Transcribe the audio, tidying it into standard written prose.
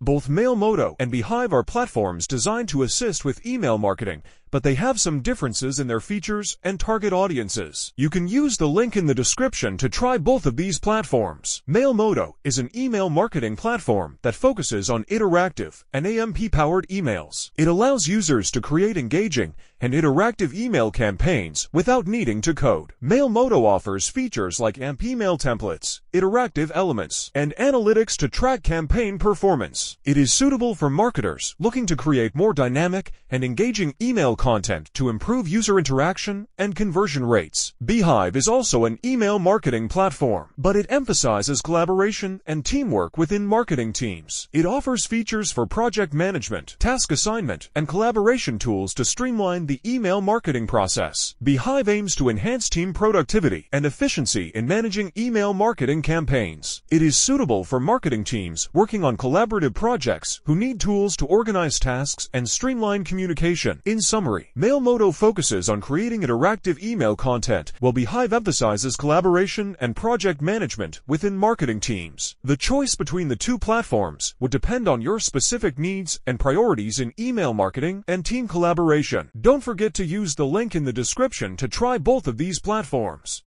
Both Mailmodo and Beehiiv are platforms designed to assist with email marketing, but they have some differences in their features and target audiences. You can use the link in the description to try both of these platforms. Mailmodo is an email marketing platform that focuses on interactive and AMP-powered emails. It allows users to create engaging and interactive email campaigns without needing to code. Mailmodo offers features like AMP email templates, interactive elements, and analytics to track campaign performance. It is suitable for marketers looking to create more dynamic and engaging email content to improve user interaction and conversion rates. Beehiiv is also an email marketing platform, but it emphasizes collaboration and teamwork within marketing teams. It offers features for project management, task assignment, and collaboration tools to streamline the email marketing process. Beehiiv aims to enhance team productivity and efficiency in managing email marketing campaigns. It is suitable for marketing teams working on collaborative projects who need tools to organize tasks and streamline communication. In summary, Mailmodo focuses on creating interactive email content, while Beehiiv emphasizes collaboration and project management within marketing teams. The choice between the two platforms would depend on your specific needs and priorities in email marketing and team collaboration. Don't forget to use the link in the description to try both of these platforms.